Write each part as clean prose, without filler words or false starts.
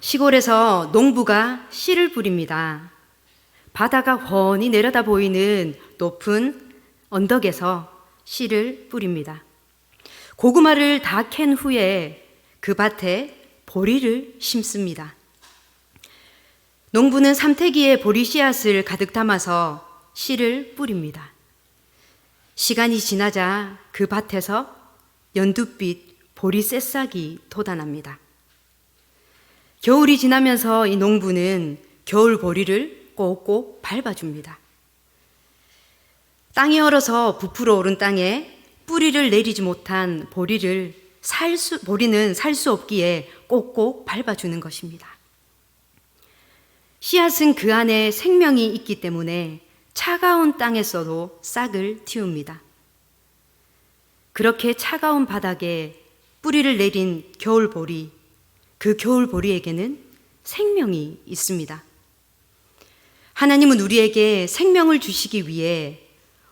시골에서 농부가 씨를 뿌립니다. 바다가 훤히 내려다 보이는 높은 언덕에서 씨를 뿌립니다. 고구마를 다 캔 후에 그 밭에 보리를 심습니다. 농부는 삼태기에 보리 씨앗을 가득 담아서 씨를 뿌립니다. 시간이 지나자 그 밭에서 연두빛 보리 새싹이 돋아납니다. 겨울이 지나면서 이 농부는 겨울 보리를 꼭꼭 밟아줍니다. 땅이 얼어서 부풀어 오른 땅에 뿌리를 내리지 못한 보리는 살 수 없기에 꼭꼭 밟아주는 것입니다. 씨앗은 그 안에 생명이 있기 때문에 차가운 땅에서도 싹을 틔웁니다. 그렇게 차가운 바닥에 뿌리를 내린 겨울보리, 그 겨울보리에게는 생명이 있습니다. 하나님은 우리에게 생명을 주시기 위해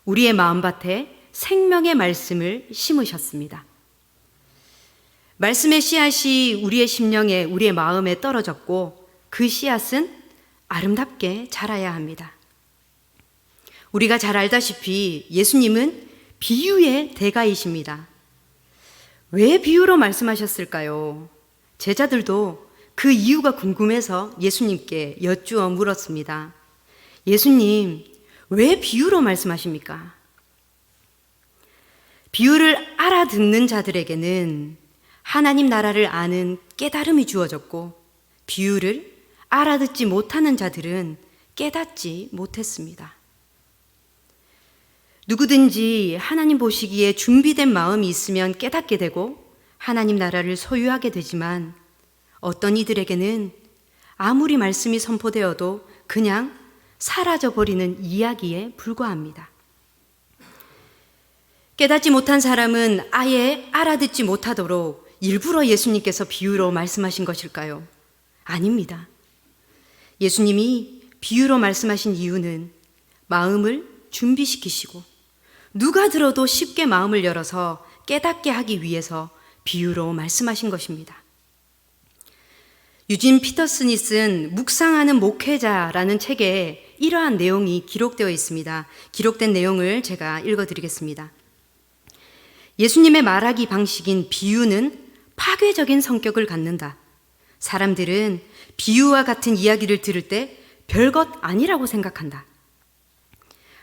우리의 마음밭에 생명의 말씀을 심으셨습니다. 말씀의 씨앗이 우리의 심령에, 우리의 마음에 떨어졌고 그 씨앗은 아름답게 자라야 합니다. 우리가 잘 알다시피 예수님은 비유의 대가이십니다. 왜 비유로 말씀하셨을까요? 제자들도 그 이유가 궁금해서 예수님께 여쭈어 물었습니다. 예수님, 왜 비유로 말씀하십니까? 비유를 알아듣는 자들에게는 하나님 나라를 아는 깨달음이 주어졌고 비유를 알아듣지 못하는 자들은 깨닫지 못했습니다. 누구든지 하나님 보시기에 준비된 마음이 있으면 깨닫게 되고 하나님 나라를 소유하게 되지만 어떤 이들에게는 아무리 말씀이 선포되어도 그냥 사라져버리는 이야기에 불과합니다. 깨닫지 못한 사람은 아예 알아듣지 못하도록 일부러 예수님께서 비유로 말씀하신 것일까요? 아닙니다. 예수님이 비유로 말씀하신 이유는 마음을 준비시키시고 누가 들어도 쉽게 마음을 열어서 깨닫게 하기 위해서 비유로 말씀하신 것입니다. 유진 피터슨이 쓴 묵상하는 목회자라는 책에 이러한 내용이 기록되어 있습니다. 기록된 내용을 제가 읽어드리겠습니다. 예수님의 말하기 방식인 비유는 파괴적인 성격을 갖는다. 사람들은 비유와 같은 이야기를 들을 때 별것 아니라고 생각한다.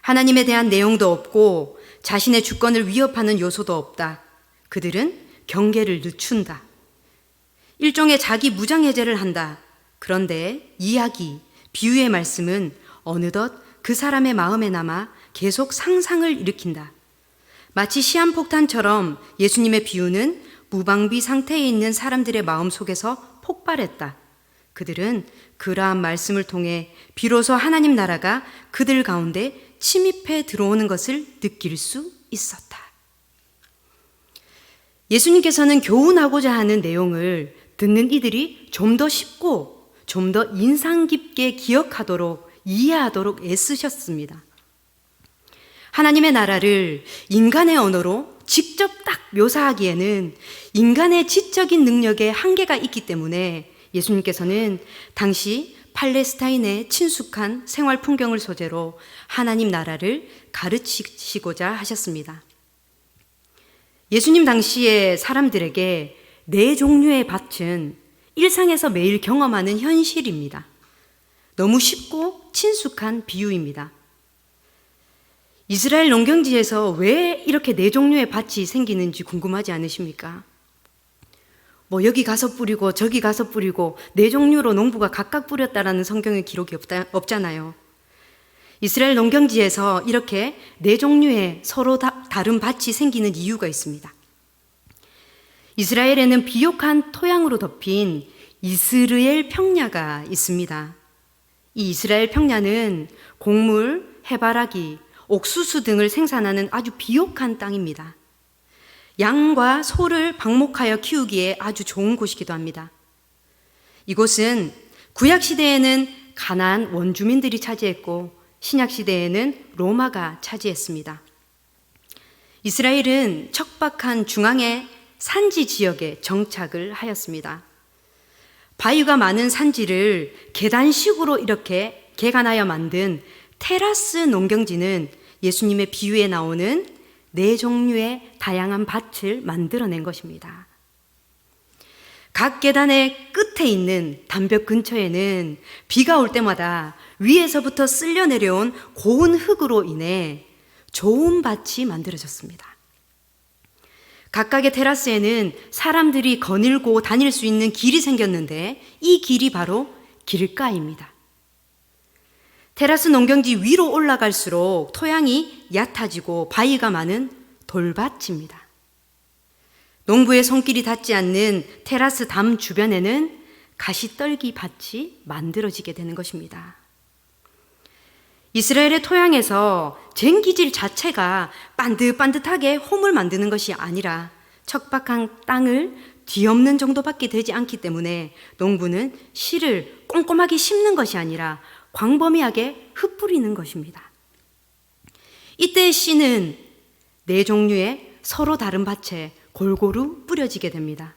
하나님에 대한 내용도 없고 자신의 주권을 위협하는 요소도 없다. 그들은 경계를 늦춘다. 일종의 자기 무장해제를 한다. 그런데 이야기, 비유의 말씀은 어느덧 그 사람의 마음에 남아 계속 상상을 일으킨다. 마치 시한폭탄처럼 예수님의 비유는 무방비 상태에 있는 사람들의 마음 속에서 폭발했다. 그들은 그러한 말씀을 통해 비로소 하나님 나라가 그들 가운데 침입해 들어오는 것을 느낄 수 있었다. 예수님께서는 교훈하고자 하는 내용을 듣는 이들이 좀 더 쉽고 좀 더 인상 깊게 기억하도록 이해하도록 애쓰셨습니다. 하나님의 나라를 인간의 언어로 직접 딱 묘사하기에는 인간의 지적인 능력에 한계가 있기 때문에 예수님께서는 당시 팔레스타인의 친숙한 생활 풍경을 소재로 하나님 나라를 가르치시고자 하셨습니다. 예수님 당시의 사람들에게 네 종류의 밭은 일상에서 매일 경험하는 현실입니다. 너무 쉽고 친숙한 비유입니다. 이스라엘 농경지에서 왜 이렇게 네 종류의 밭이 생기는지 궁금하지 않으십니까? 여기 가서 뿌리고 저기 가서 뿌리고 네 종류로 농부가 각각 뿌렸다라는 성경의 기록이 없잖아요. 이스라엘 농경지에서 이렇게 네 종류의 서로 다른 밭이 생기는 이유가 있습니다. 이스라엘에는 비옥한 토양으로 덮인 이스르엘 평야가 있습니다. 이 이스라엘 평야는 곡물, 해바라기, 옥수수 등을 생산하는 아주 비옥한 땅입니다. 양과 소를 방목하여 키우기에 아주 좋은 곳이기도 합니다. 이곳은 구약시대에는 가나안 원주민들이 차지했고 신약시대에는 로마가 차지했습니다. 이스라엘은 척박한 중앙의 산지 지역에 정착을 하였습니다. 바위가 많은 산지를 계단식으로 이렇게 개간하여 만든 테라스 농경지는 예수님의 비유에 나오는 네 종류의 다양한 밭을 만들어낸 것입니다. 각 계단의 끝에 있는 담벼 근처에는 비가 올 때마다 위에서부터 쓸려 내려온 고운 흙으로 인해 좋은 밭이 만들어졌습니다. 각각의 테라스에는 사람들이 거닐고 다닐 수 있는 길이 생겼는데 이 길이 바로 길가입니다. 테라스 농경지 위로 올라갈수록 토양이 얕아지고 바위가 많은 돌밭입니다. 농부의 손길이 닿지 않는 테라스 담 주변에는 가시떨기 밭이 만들어지게 되는 것입니다. 이스라엘의 토양에서 쟁기질 자체가 반듯반듯하게 홈을 만드는 것이 아니라 척박한 땅을 뒤엎는 정도밖에 되지 않기 때문에 농부는 씨를 꼼꼼하게 심는 것이 아니라 광범위하게 흩뿌리는 것입니다. 이때 씨는 네 종류의 서로 다른 밭에 골고루 뿌려지게 됩니다.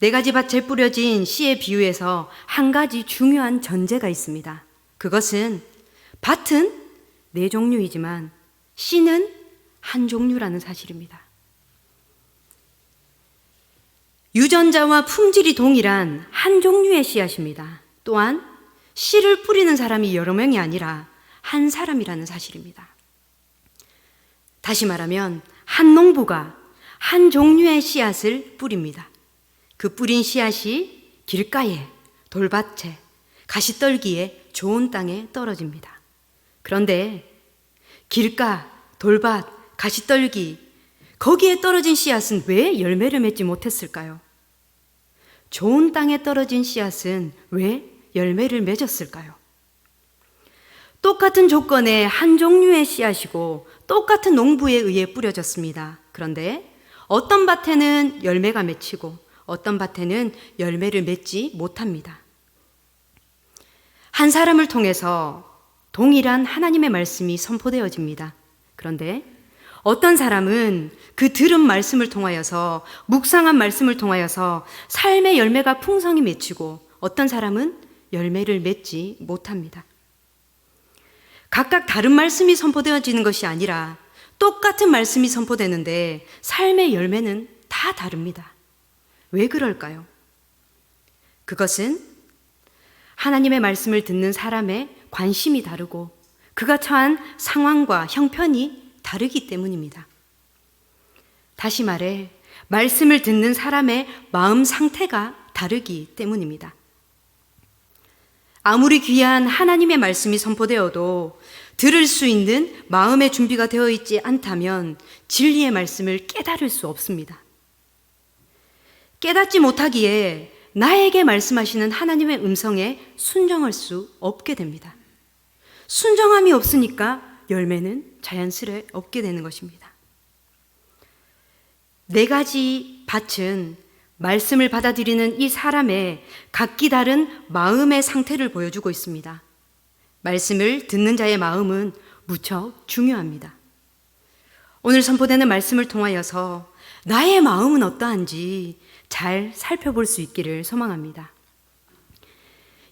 네 가지 밭에 뿌려진 씨의 비유에서 한 가지 중요한 전제가 있습니다. 그것은 밭은 네 종류이지만 씨는 한 종류라는 사실입니다. 유전자와 품질이 동일한 한 종류의 씨앗입니다. 또한 씨를 뿌리는 사람이 여러 명이 아니라 한 사람이라는 사실입니다. 다시 말하면 한 농부가 한 종류의 씨앗을 뿌립니다. 그 뿌린 씨앗이 길가에, 돌밭에, 가시떨기에, 좋은 땅에 떨어집니다. 그런데 길가, 돌밭, 가시떨기, 거기에 떨어진 씨앗은 왜 열매를 맺지 못했을까요? 좋은 땅에 떨어진 씨앗은 왜 열매를 맺었을까요? 똑같은 조건의 한 종류의 씨앗이고 똑같은 농부에 의해 뿌려졌습니다. 그런데 어떤 밭에는 열매가 맺히고 어떤 밭에는 열매를 맺지 못합니다. 한 사람을 통해서 동일한 하나님의 말씀이 선포되어집니다. 그런데 어떤 사람은 그 들은 말씀을 통하여서, 묵상한 말씀을 통하여서 삶의 열매가 풍성히 맺히고 어떤 사람은 열매를 맺지 못합니다. 각각 다른 말씀이 선포되어지는 것이 아니라 똑같은 말씀이 선포되는데 삶의 열매는 다 다릅니다. 왜 그럴까요? 그것은 하나님의 말씀을 듣는 사람의 관심이 다르고 그가 처한 상황과 형편이 다르기 때문입니다. 다시 말해 말씀을 듣는 사람의 마음 상태가 다르기 때문입니다. 아무리 귀한 하나님의 말씀이 선포되어도 들을 수 있는 마음의 준비가 되어 있지 않다면 진리의 말씀을 깨달을 수 없습니다. 깨닫지 못하기에 나에게 말씀하시는 하나님의 음성에 순종할 수 없게 됩니다. 순종함이 없으니까 열매는 자연스레 없게 되는 것입니다. 네 가지 밭은 말씀을 받아들이는 이 사람의 각기 다른 마음의 상태를 보여주고 있습니다. 말씀을 듣는 자의 마음은 무척 중요합니다. 오늘 선포되는 말씀을 통하여서 나의 마음은 어떠한지 잘 살펴볼 수 있기를 소망합니다.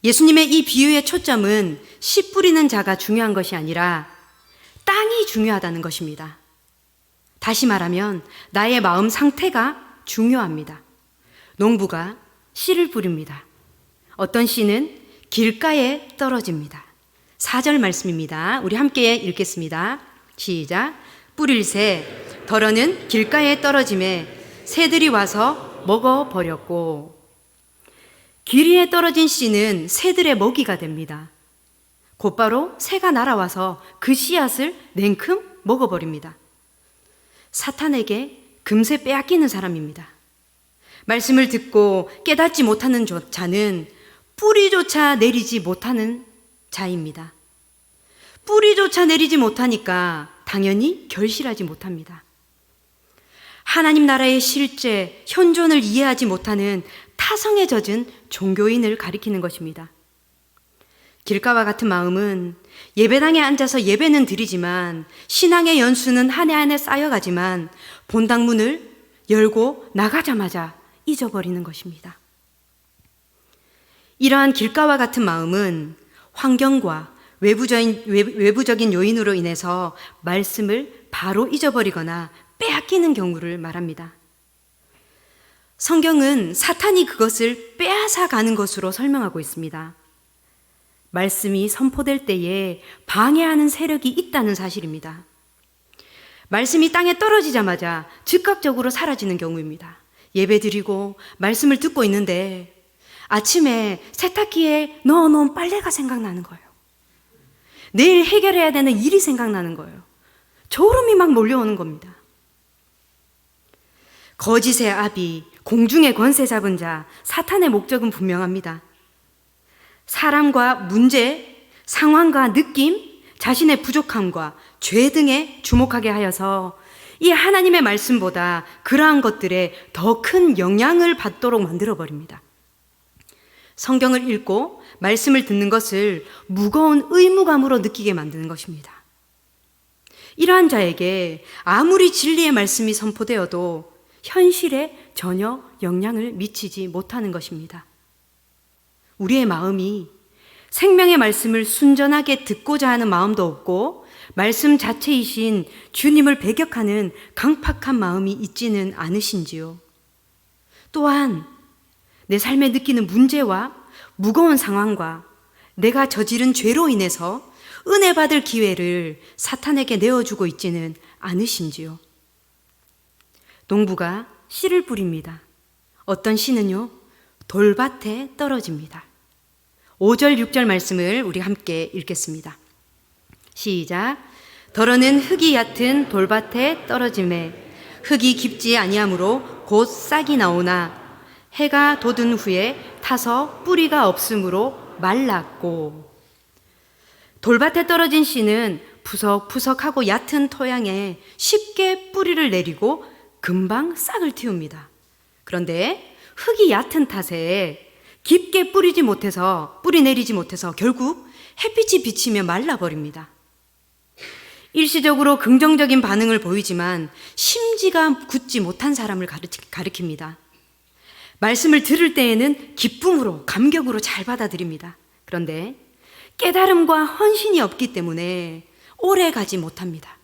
예수님의 이 비유의 초점은 씨 뿌리는 자가 중요한 것이 아니라 땅이 중요하다는 것입니다. 다시 말하면 나의 마음 상태가 중요합니다. 농부가 씨를 뿌립니다. 어떤 씨는 길가에 떨어집니다. 4절 말씀입니다. 우리 함께 읽겠습니다. 시작. 뿌릴새 덜어는 길가에 떨어짐에 새들이 와서 먹어버렸고. 길 위에 떨어진 씨는 새들의 먹이가 됩니다. 곧바로 새가 날아와서 그 씨앗을 냉큼 먹어버립니다. 사탄에게 금세 빼앗기는 사람입니다. 말씀을 듣고 깨닫지 못하는 자는 뿌리조차 내리지 못하는 자입니다. 뿌리조차 내리지 못하니까 당연히 결실하지 못합니다. 하나님 나라의 실제, 현존을 이해하지 못하는 타성에 젖은 종교인을 가리키는 것입니다. 길가와 같은 마음은 예배당에 앉아서 예배는 드리지만 신앙의 연수는 한 해 한 해 쌓여가지만 본당 문을 열고 나가자마자 잊어버리는 것입니다. 이러한 길가와 같은 마음은 환경과 외부적인 요인으로 인해서 말씀을 바로 잊어버리거나 빼앗기는 경우를 말합니다. 성경은 사탄이 그것을 빼앗아 가는 것으로 설명하고 있습니다. 말씀이 선포될 때에 방해하는 세력이 있다는 사실입니다. 말씀이 땅에 떨어지자마자 즉각적으로 사라지는 경우입니다. 예배드리고 말씀을 듣고 있는데 아침에 세탁기에 넣어놓은 빨래가 생각나는 거예요. 내일 해결해야 되는 일이 생각나는 거예요. 졸음이 막 몰려오는 겁니다. 거짓의 아비, 공중의 권세 잡은 자, 사탄의 목적은 분명합니다. 사람과 문제, 상황과 느낌, 자신의 부족함과 죄 등에 주목하게 하여서 이 하나님의 말씀보다 그러한 것들에 더 큰 영향을 받도록 만들어버립니다. 성경을 읽고 말씀을 듣는 것을 무거운 의무감으로 느끼게 만드는 것입니다. 이러한 자에게 아무리 진리의 말씀이 선포되어도 현실에 전혀 영향을 미치지 못하는 것입니다. 우리의 마음이 생명의 말씀을 순전하게 듣고자 하는 마음도 없고 말씀 자체이신 주님을 배격하는 강팍한 마음이 있지는 않으신지요? 또한 내 삶에 느끼는 문제와 무거운 상황과 내가 저지른 죄로 인해서 은혜 받을 기회를 사탄에게 내어주고 있지는 않으신지요? 농부가 씨를 뿌립니다. 어떤 씨는요, 돌밭에 떨어집니다. 5절, 6절 말씀을 우리 함께 읽겠습니다. 시작. 더러는 흙이 얕은 돌밭에 떨어짐에 흙이 깊지 아니하므로 곧 싹이 나오나 해가 돋은 후에 타서 뿌리가 없으므로 말랐고. 돌밭에 떨어진 씨는 푸석푸석하고 얕은 토양에 쉽게 뿌리를 내리고 금방 싹을 틔웁니다. 그런데 흙이 얕은 탓에 깊게 뿌리 내리지 못해서 결국 햇빛이 비치며 말라버립니다. 일시적으로 긍정적인 반응을 보이지만 심지가 굳지 못한 사람을 가리킵니다. 말씀을 들을 때에는 기쁨으로, 감격으로 잘 받아들입니다. 그런데 깨달음과 헌신이 없기 때문에 오래 가지 못합니다.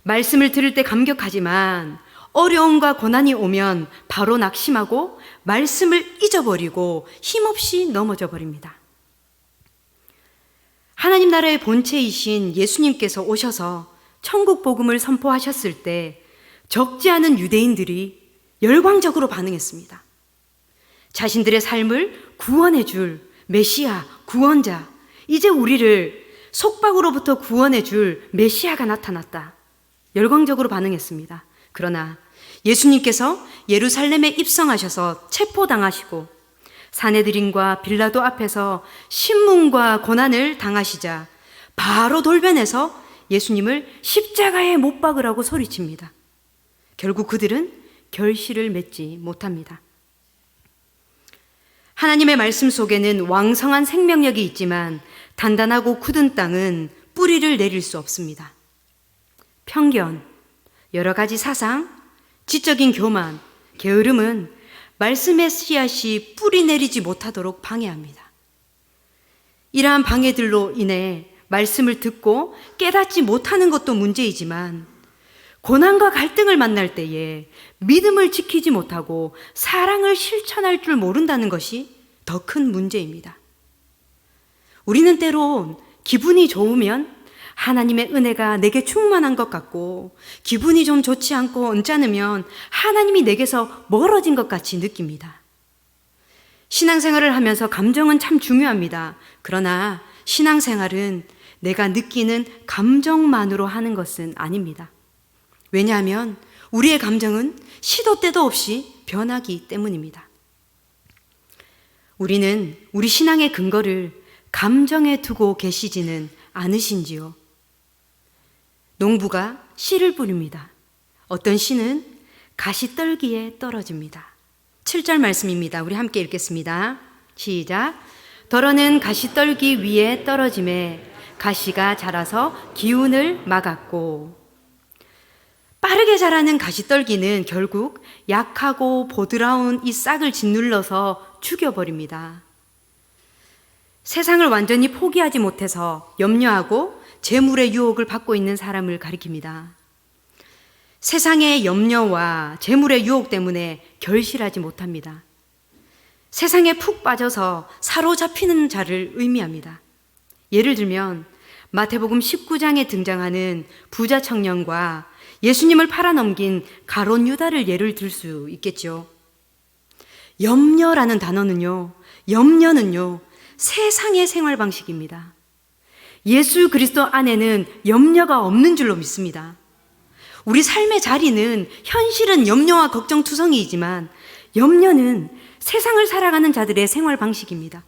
말씀을 들을 때 감격하지만 어려움과 고난이 오면 바로 낙심하고 말씀을 잊어버리고 힘없이 넘어져 버립니다. 하나님 나라의 본체이신 예수님께서 오셔서 천국 복음을 선포하셨을 때 적지 않은 유대인들이 열광적으로 반응했습니다. 자신들의 삶을 구원해 줄 메시아, 구원자, 이제 우리를 속박으로부터 구원해 줄 메시아가 나타났다. 열광적으로 반응했습니다. 그러나 예수님께서 예루살렘에 입성하셔서 체포당하시고 사내들인과 빌라도 앞에서 신문과 고난을 당하시자 바로 돌변해서 예수님을 십자가에 못 박으라고 소리칩니다. 결국 그들은 결실을 맺지 못합니다. 하나님의 말씀 속에는 왕성한 생명력이 있지만 단단하고 굳은 땅은 뿌리를 내릴 수 없습니다. 편견, 여러 가지 사상, 지적인 교만, 게으름은 말씀의 씨앗이 뿌리 내리지 못하도록 방해합니다. 이러한 방해들로 인해 말씀을 듣고 깨닫지 못하는 것도 문제이지만 고난과 갈등을 만날 때에 믿음을 지키지 못하고 사랑을 실천할 줄 모른다는 것이 더 큰 문제입니다. 우리는 때론 기분이 좋으면 하나님의 은혜가 내게 충만한 것 같고 기분이 좀 좋지 않고 언짢으면 하나님이 내게서 멀어진 것 같이 느낍니다. 신앙생활을 하면서 감정은 참 중요합니다. 그러나 신앙생활은 내가 느끼는 감정만으로 하는 것은 아닙니다. 왜냐하면 우리의 감정은 시도 때도 없이 변하기 때문입니다. 우리는 우리 신앙의 근거를 감정에 두고 계시지는 않으신지요? 농부가 씨를 뿌립니다. 어떤 씨는 가시떨기에 떨어집니다. 7절 말씀입니다. 우리 함께 읽겠습니다. 시작. 더러는 가시떨기 위에 떨어짐에 가시가 자라서 기운을 막았고. 빠르게 자라는 가시떨기는 결국 약하고 보드라운 이 싹을 짓눌러서 죽여버립니다. 세상을 완전히 포기하지 못해서 염려하고 재물의 유혹을 받고 있는 사람을 가리킵니다. 세상의 염려와 재물의 유혹 때문에 결실하지 못합니다. 세상에 푹 빠져서 사로잡히는 자를 의미합니다. 예를 들면 마태복음 19장에 등장하는 부자 청년과 예수님을 팔아넘긴 가롯 유다를 예를 들 수 있겠죠. 염려라는 단어는요, 염려는요, 세상의 생활 방식입니다. 예수 그리스도 안에는 염려가 없는 줄로 믿습니다. 우리 삶의 자리는 현실은 염려와 걱정투성이이지만 염려는 세상을 살아가는 자들의 생활 방식입니다.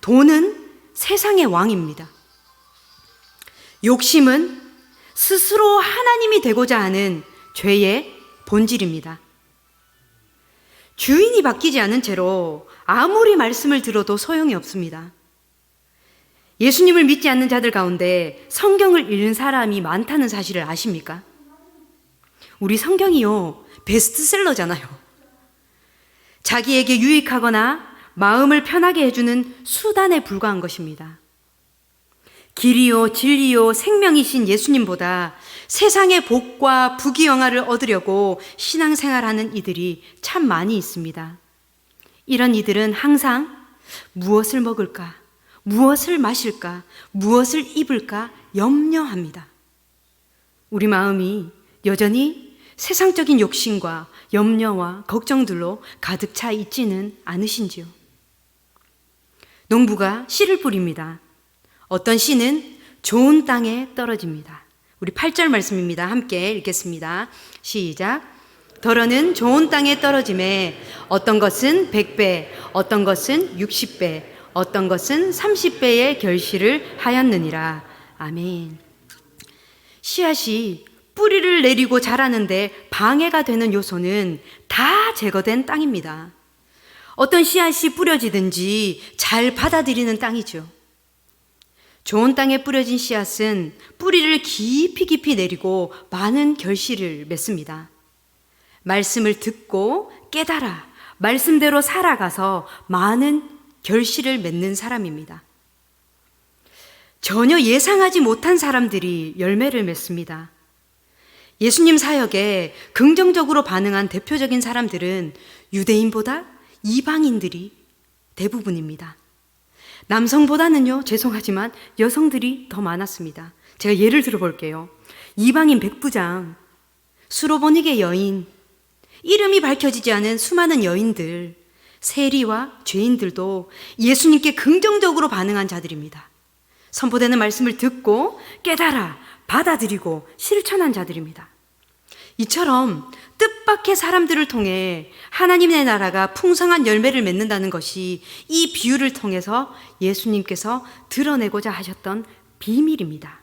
돈은 세상의 왕입니다. 욕심은 스스로 하나님이 되고자 하는 죄의 본질입니다. 주인이 바뀌지 않은 채로 아무리 말씀을 들어도 소용이 없습니다. 예수님을 믿지 않는 자들 가운데 성경을 읽는 사람이 많다는 사실을 아십니까? 우리 성경이요, 베스트셀러잖아요. 자기에게 유익하거나 마음을 편하게 해주는 수단에 불과한 것입니다. 길이요, 진리요, 생명이신 예수님보다 세상의 복과 부귀영화를 얻으려고 신앙생활하는 이들이 참 많이 있습니다. 이런 이들은 항상 무엇을 먹을까, 무엇을 마실까, 무엇을 입을까 염려합니다. 우리 마음이 여전히 세상적인 욕심과 염려와 걱정들로 가득 차 있지는 않으신지요? 농부가 씨를 뿌립니다. 어떤 씨는 좋은 땅에 떨어집니다. 우리 8절 말씀입니다. 함께 읽겠습니다. 시작. 더러는 좋은 땅에 떨어짐에 어떤 것은 100배, 어떤 것은 60배, 어떤 것은 30배의 결실을 하였느니라. 아멘. 씨앗이 뿌리를 내리고 자라는데 방해가 되는 요소는 다 제거된 땅입니다. 어떤 씨앗이 뿌려지든지 잘 받아들이는 땅이죠. 좋은 땅에 뿌려진 씨앗은 뿌리를 깊이 내리고 많은 결실을 맺습니다. 말씀을 듣고 깨달아 말씀대로 살아가서 많은 결실을 맺는 사람입니다. 전혀 예상하지 못한 사람들이 열매를 맺습니다. 예수님 사역에 긍정적으로 반응한 대표적인 사람들은 유대인보다 이방인들이 대부분입니다. 남성보다는요, 죄송하지만 여성들이 더 많았습니다. 제가 예를 들어 볼게요. 이방인 백부장, 수로보닉의 여인, 이름이 밝혀지지 않은 수많은 여인들, 세리와 죄인들도 예수님께 긍정적으로 반응한 자들입니다. 선포되는 말씀을 듣고 깨달아 받아들이고 실천한 자들입니다. 이처럼 뜻밖의 사람들을 통해 하나님의 나라가 풍성한 열매를 맺는다는 것이 이 비유를 통해서 예수님께서 드러내고자 하셨던 비밀입니다.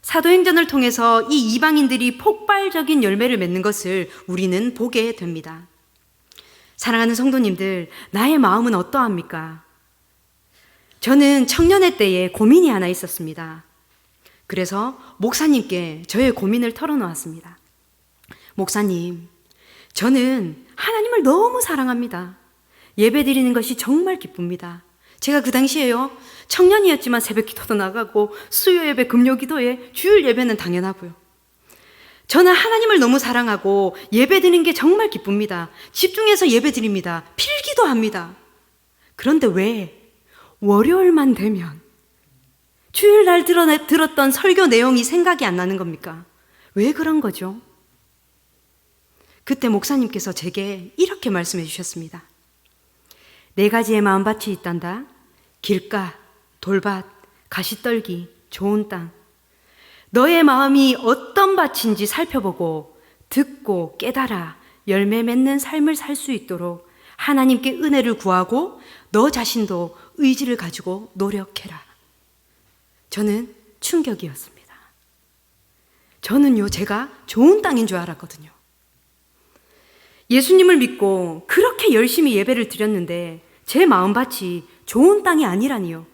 사도행전을 통해서 이 이방인들이 폭발적인 열매를 맺는 것을 우리는 보게 됩니다. 사랑하는 성도님들, 나의 마음은 어떠합니까? 저는 청년의 때에 고민이 하나 있었습니다. 그래서 목사님께 저의 고민을 털어놓았습니다. 목사님, 저는 하나님을 너무 사랑합니다. 예배 드리는 것이 정말 기쁩니다. 제가 그 당시에요, 청년이었지만 새벽 기도도 나가고 수요 예배, 금요 기도에 주일 예배는 당연하고요. 저는 하나님을 너무 사랑하고 예배 드리는 게 정말 기쁩니다. 집중해서 예배 드립니다. 필기도 합니다. 그런데 왜 월요일만 되면 주일날 들었던 설교 내용이 생각이 안 나는 겁니까? 왜 그런 거죠? 그때 목사님께서 제게 이렇게 말씀해 주셨습니다. 4가지의 마음밭이 있단다. 길가, 돌밭, 가시떨기, 좋은 땅. 너의 마음이 어떤 밭인지 살펴보고 듣고 깨달아 열매 맺는 삶을 살 수 있도록 하나님께 은혜를 구하고 너 자신도 의지를 가지고 노력해라. 저는 충격이었습니다. 저는요, 제가 좋은 땅인 줄 알았거든요. 예수님을 믿고 그렇게 열심히 예배를 드렸는데 제 마음밭이 좋은 땅이 아니라니요.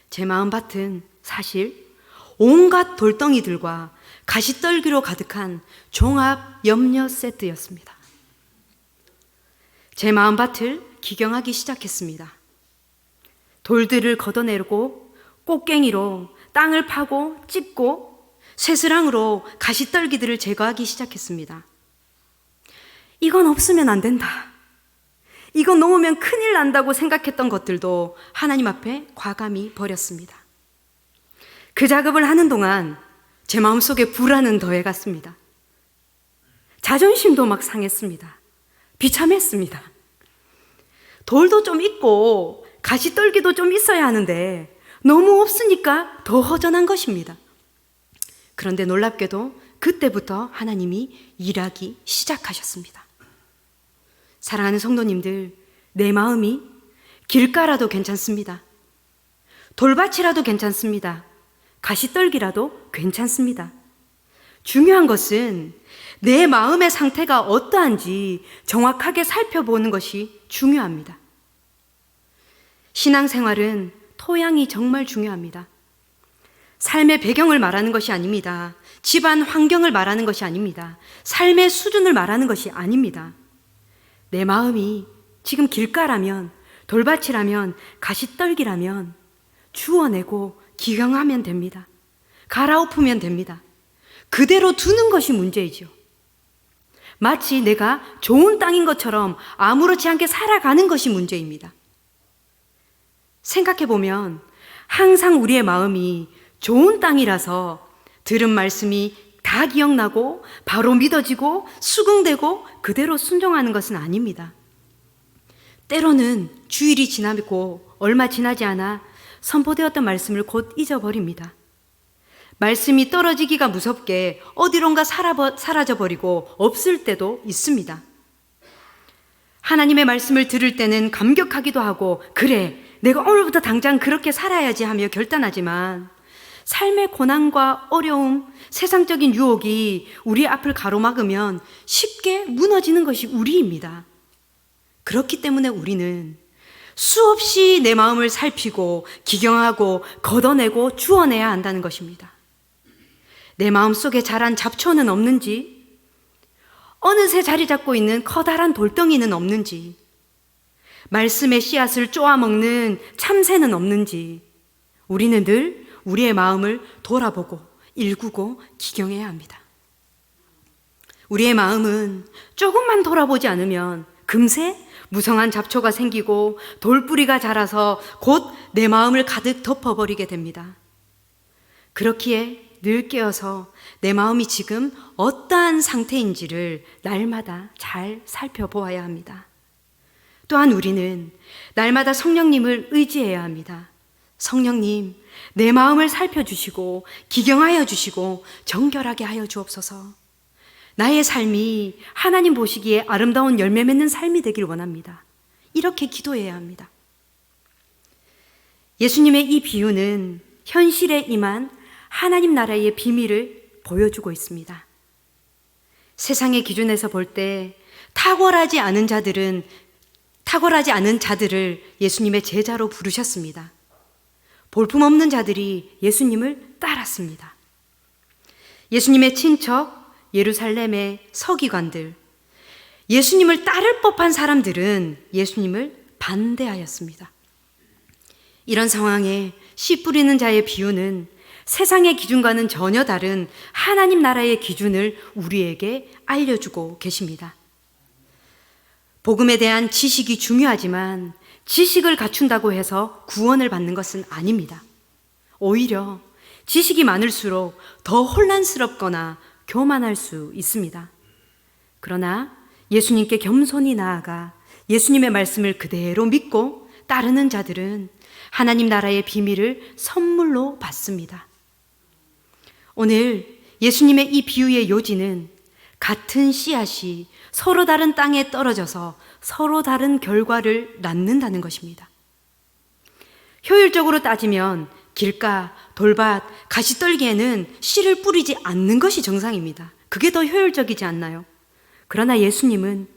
제 마음밭은 사실 온갖 돌덩이들과 가시떨기로 가득한 종합 염려 세트였습니다. 제 마음밭을 기경하기 시작했습니다. 돌들을 걷어내고 꽃갱이로 땅을 파고 찢고 쇠스랑으로 가시떨기들을 제거하기 시작했습니다. 이건 없으면 안 된다. 이건 놓으면 큰일 난다고 생각했던 것들도 하나님 앞에 과감히 버렸습니다. 그 작업을 하는 동안 제 마음속에 불안은 더해갔습니다. 자존심도 막 상했습니다. 비참했습니다. 돌도 좀 있고 가시떨기도 좀 있어야 하는데 너무 없으니까 더 허전한 것입니다. 그런데 놀랍게도 그때부터 하나님이 일하기 시작하셨습니다. 사랑하는 성도님들, 내 마음이 길가라도 괜찮습니다. 돌밭이라도 괜찮습니다. 가시떨기라도 괜찮습니다. 중요한 것은 내 마음의 상태가 어떠한지 정확하게 살펴보는 것이 중요합니다. 신앙생활은 토양이 정말 중요합니다. 삶의 배경을 말하는 것이 아닙니다. 집안 환경을 말하는 것이 아닙니다. 삶의 수준을 말하는 것이 아닙니다. 내 마음이 지금 길가라면, 돌밭이라면, 가시떨기라면 주워내고 기경하면 됩니다. 갈아엎으면 됩니다. 그대로 두는 것이 문제이죠. 마치 내가 좋은 땅인 것처럼 아무렇지 않게 살아가는 것이 문제입니다. 생각해보면 항상 우리의 마음이 좋은 땅이라서 들은 말씀이 다 기억나고 바로 믿어지고 수긍되고 그대로 순종하는 것은 아닙니다. 때로는 주일이 지나고 얼마 지나지 않아 선포되었던 말씀을 곧 잊어버립니다. 말씀이 떨어지기가 무섭게 어디론가 사라져버리고 없을 때도 있습니다. 하나님의 말씀을 들을 때는 감격하기도 하고, 그래, 내가 오늘부터 당장 그렇게 살아야지 하며 결단하지만 삶의 고난과 어려움, 세상적인 유혹이 우리 앞을 가로막으면 쉽게 무너지는 것이 우리입니다. 그렇기 때문에 우리는 수없이 내 마음을 살피고 기경하고 걷어내고 주워내야 한다는 것입니다. 내 마음속에 자란 잡초는 없는지, 어느새 자리 잡고 있는 커다란 돌덩이는 없는지, 말씀의 씨앗을 쪼아먹는 참새는 없는지 우리는 늘 우리의 마음을 돌아보고 일구고 기경해야 합니다. 우리의 마음은 조금만 돌아보지 않으면 금세 무성한 잡초가 생기고 돌뿌리가 자라서 곧 내 마음을 가득 덮어버리게 됩니다. 그렇기에 늘 깨어서 내 마음이 지금 어떠한 상태인지를 날마다 잘 살펴보아야 합니다. 또한 우리는 날마다 성령님을 의지해야 합니다. 성령님, 내 마음을 살펴주시고 기경하여 주시고 정결하게 하여 주옵소서. 나의 삶이 하나님 보시기에 아름다운 열매 맺는 삶이 되길 원합니다. 이렇게 기도해야 합니다. 예수님의 이 비유는 현실에 임한 하나님 나라의 비밀을 보여주고 있습니다. 세상의 기준에서 볼 때 탁월하지 않은 자들을 예수님의 제자로 부르셨습니다. 볼품없는 자들이 예수님을 따랐습니다. 예수님의 친척, 예루살렘의 서기관들, 예수님을 따를 법한 사람들은 예수님을 반대하였습니다. 이런 상황에 씨 뿌리는 자의 비유는 세상의 기준과는 전혀 다른 하나님 나라의 기준을 우리에게 알려주고 계십니다. 복음에 대한 지식이 중요하지만 지식을 갖춘다고 해서 구원을 받는 것은 아닙니다. 오히려 지식이 많을수록 더 혼란스럽거나 교만할 수 있습니다. 그러나 예수님께 겸손히 나아가 예수님의 말씀을 그대로 믿고 따르는 자들은 하나님 나라의 비밀을 선물로 받습니다. 오늘 예수님의 이 비유의 요지는 같은 씨앗이 서로 다른 땅에 떨어져서 서로 다른 결과를 낳는다는 것입니다. 효율적으로 따지면 길가, 돌밭, 가시떨기에는 씨를 뿌리지 않는 것이 정상입니다. 그게 더 효율적이지 않나요? 그러나 예수님은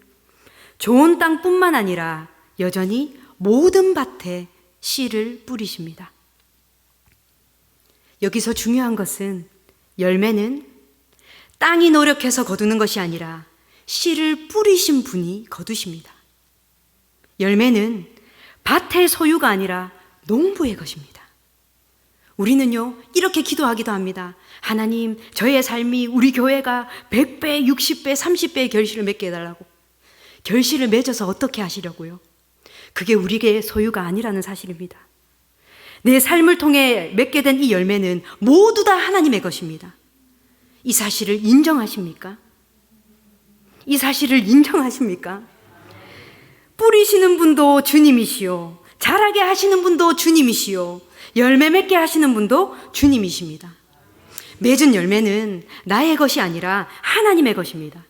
좋은 땅뿐만 아니라 여전히 모든 밭에 씨를 뿌리십니다. 여기서 중요한 것은 열매는 땅이 노력해서 거두는 것이 아니라 씨를 뿌리신 분이 거두십니다. 열매는 밭의 소유가 아니라 농부의 것입니다. 우리는요, 이렇게 기도하기도 합니다. 하나님, 저의 삶이 우리 교회가 100배, 60배, 30배의 결실을 맺게 해달라고. 결실을 맺어서 어떻게 하시려고요? 그게 우리의 소유가 아니라는 사실입니다. 내 삶을 통해 맺게 된 이 열매는 모두 다 하나님의 것입니다. 이 사실을 인정하십니까? 이 사실을 인정하십니까? 뿌리시는 분도 주님이시요, 자라게 하시는 분도 주님이시요, 열매 맺게 하시는 분도 주님이십니다. 맺은 열매는 나의 것이 아니라 하나님의 것입니다.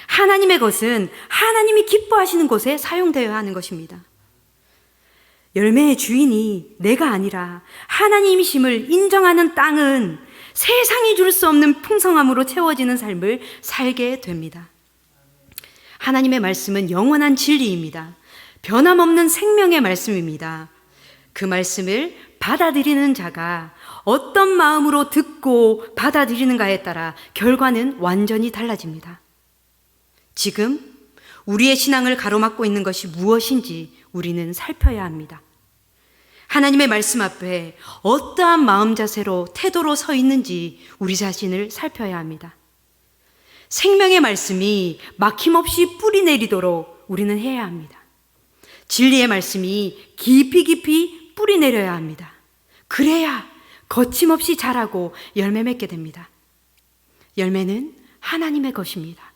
하나님의 것은 하나님이 기뻐하시는 곳에 사용되어야 하는 것입니다. 열매의 주인이 내가 아니라 하나님이심을 인정하는 땅은 세상이 줄 수 없는 풍성함으로 채워지는 삶을 살게 됩니다. 하나님의 말씀은 영원한 진리입니다. 변함없는 생명의 말씀입니다. 그 말씀을 받아들이는 자가 어떤 마음으로 듣고 받아들이는가에 따라 결과는 완전히 달라집니다. 지금 우리의 신앙을 가로막고 있는 것이 무엇인지 우리는 살펴야 합니다. 하나님의 말씀 앞에 어떠한 마음 자세로 태도로 서 있는지 우리 자신을 살펴야 합니다. 생명의 말씀이 막힘없이 뿌리 내리도록 우리는 해야 합니다. 진리의 말씀이 깊이 깊이 뿌리 내려야 합니다. 그래야 거침없이 자라고 열매 맺게 됩니다. 열매는 하나님의 것입니다.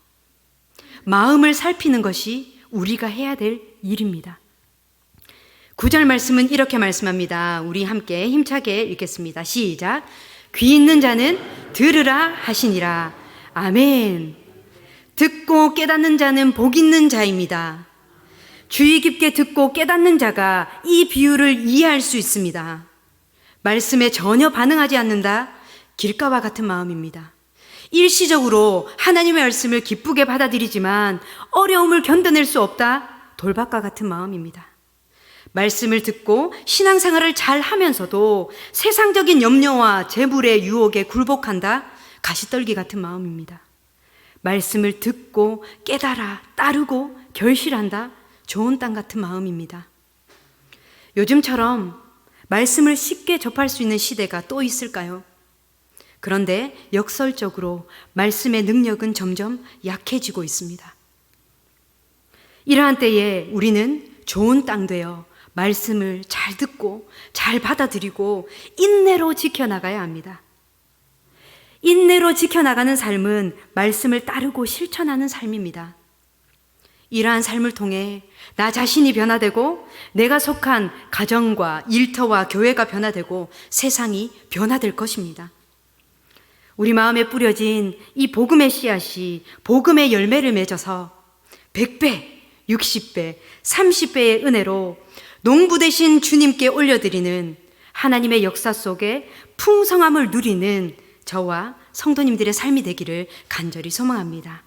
마음을 살피는 것이 우리가 해야 될 일입니다. 9절 말씀은 이렇게 말씀합니다. 우리 함께 힘차게 읽겠습니다. 시작. 귀 있는 자는 들으라 하시니라. 아멘. 듣고 깨닫는 자는 복 있는 자입니다. 주의 깊게 듣고 깨닫는 자가 이 비유를 이해할 수 있습니다. 말씀에 전혀 반응하지 않는다? 길가와 같은 마음입니다. 일시적으로 하나님의 말씀을 기쁘게 받아들이지만 어려움을 견뎌낼 수 없다? 돌밭과 같은 마음입니다. 말씀을 듣고 신앙생활을 잘 하면서도 세상적인 염려와 재물의 유혹에 굴복한다? 가시떨기 같은 마음입니다. 말씀을 듣고 깨달아 따르고 결실한다? 좋은 땅 같은 마음입니다. 요즘처럼 말씀을 쉽게 접할 수 있는 시대가 또 있을까요? 그런데 역설적으로 말씀의 능력은 점점 약해지고 있습니다. 이러한 때에 우리는 좋은 땅 되어 말씀을 잘 듣고 잘 받아들이고 인내로 지켜나가야 합니다. 인내로 지켜나가는 삶은 말씀을 따르고 실천하는 삶입니다. 이러한 삶을 통해 나 자신이 변화되고 내가 속한 가정과 일터와 교회가 변화되고 세상이 변화될 것입니다. 우리 마음에 뿌려진 이 복음의 씨앗이 복음의 열매를 맺어서 100배, 60배, 30배의 은혜로 농부 되신 주님께 올려드리는 하나님의 역사 속에 풍성함을 누리는 저와 성도님들의 삶이 되기를 간절히 소망합니다.